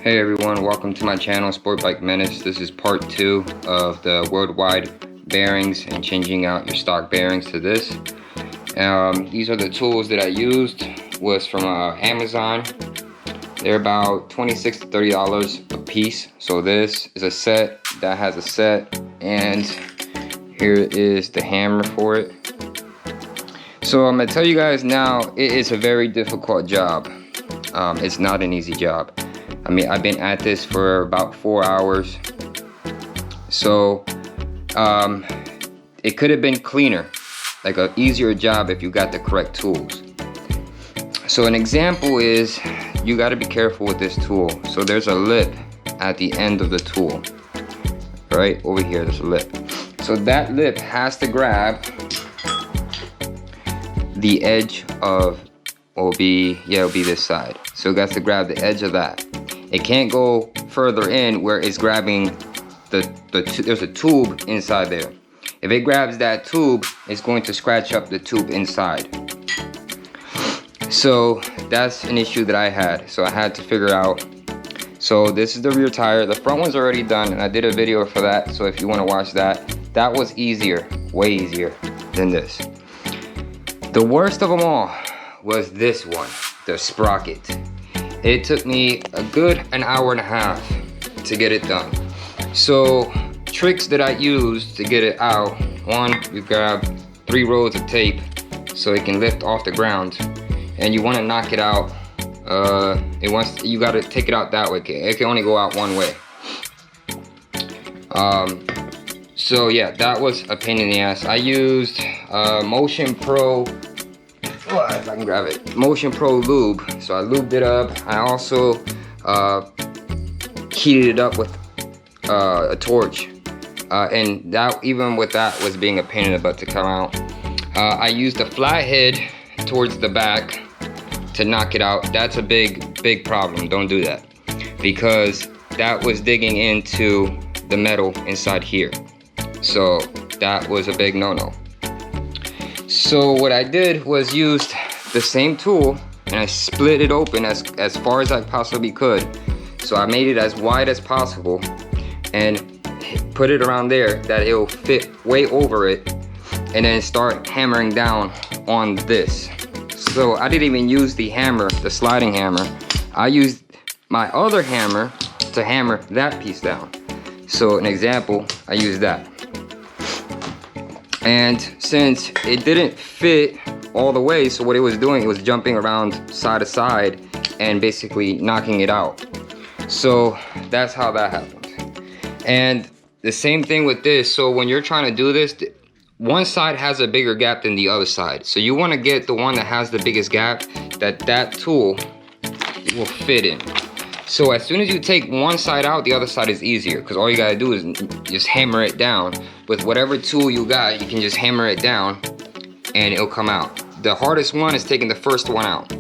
Hey everyone, welcome to my channel, Sport Bike Menace. This is part 2 of the worldwide bearings and changing out your stock bearings to this. These are the tools that I used, was from Amazon. They're about $26 to $30 a piece. So this is a set that has a set, and here is the hammer for it. So I'm gonna tell you guys now, it is a very difficult job. It's not an easy job. I mean, I've been at this for about 4 hours. So it could have been cleaner, like an easier job if you got the correct tools. So an example is, you got to be careful with this tool. So there's a lip at the end of the tool, right over here. There's a lip. So that lip has to grab the edge of, it'll be this side. So it got to grab the edge of that. It can't go further in where it's grabbing there's a tube inside there. If it grabs that tube, it's going to scratch up the tube inside. So that's an issue that I had. So I had to figure out. So this is the rear tire. The front one's already done, and I did a video for that. So if you want to watch that, that was easier, way easier than this. The worst of them all was this one, the sprocket. It took me a good an hour and a half to get it done. So tricks that I used to get it out: one, you grab 3 rolls of tape so it can lift off the ground, and you want to knock it out. You got to take it out that way. It can only go out one way. So yeah, that was a pain in the ass. I used Motion Pro. If I can grab it, Motion Pro lube. So I lubed it up. I also heated it up with a torch, and that, even with that, was being a pain in the butt to come out. I used a flathead towards the back to knock it out. That's a big problem. Don't do that, because that was digging into the metal inside here. So that was a big no-no. So what I did was used the same tool, and I split it open as far as I possibly could. So I made it as wide as possible and put it around there that it'll fit way over it, and then start hammering down on this. So I didn't even use the hammer, the sliding hammer. I used my other hammer to hammer that piece down. So an example, I used that. And since it didn't fit all the way, so what it was doing, it was jumping around side to side and basically knocking it out. So that's how that happened. And the same thing with this. So when you're trying to do this, one side has a bigger gap than the other side. So you want to get the one that has the biggest gap, that tool will fit in. So as soon as you take one side out, the other side is easier, because all you gotta do is just hammer it down. With whatever tool you got, you can just hammer it down and it'll come out. The hardest one is taking the first one out.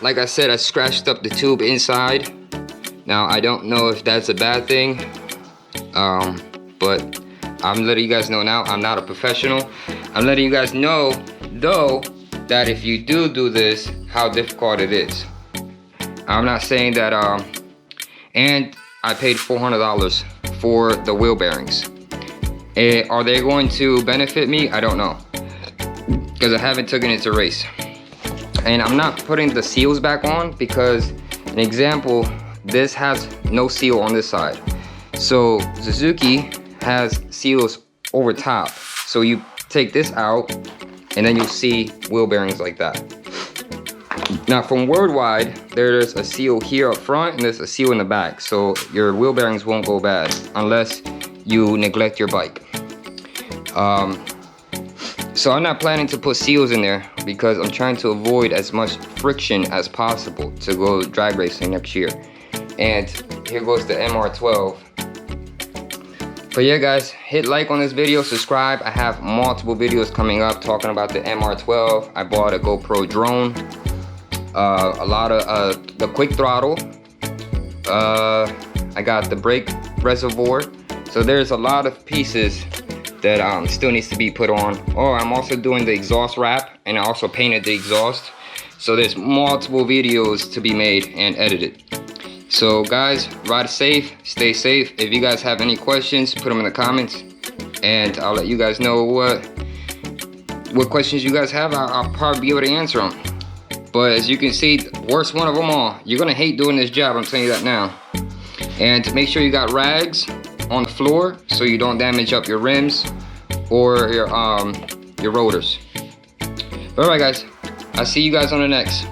Like I said, I scratched up the tube inside. Now I don't know if that's a bad thing, but I'm letting you guys know now. I'm not a professional. I'm letting you guys know, though, that if you do this, how difficult it is. I'm not saying that, and I paid $400 for the wheel bearings. Are they going to benefit me? I don't know, because I haven't taken it to race. And I'm not putting the seals back on, because, an example, this has no seal on this side. So Suzuki has seals over top. So you take this out, and then you'll see wheel bearings like that. Now from Worldwide, there's a seal here up front and there's a seal in the back. So your wheel bearings won't go bad unless you neglect your bike. So I'm not planning to put seals in there, because I'm trying to avoid as much friction as possible to go drag racing next year. And here goes the MR12. But yeah guys, hit like on this video, subscribe. I have multiple videos coming up talking about the MR12. I bought a GoPro drone. A lot of the quick throttle. I got the brake reservoir, So there's a lot of pieces that still needs to be put on. Oh, I'm also doing the exhaust wrap, and I also painted the exhaust. So there's multiple videos to be made and edited. So guys, ride safe, stay safe. If you guys have any questions, put them in the comments, and I'll let you guys know what questions you guys have. I'll probably be able to answer them. But as you can see, worst one of them all. You're gonna hate doing this job, I'm telling you that now. And make sure you got rags on the floor so you don't damage up your rims or your rotors. Alright guys, I'll see you guys on the next.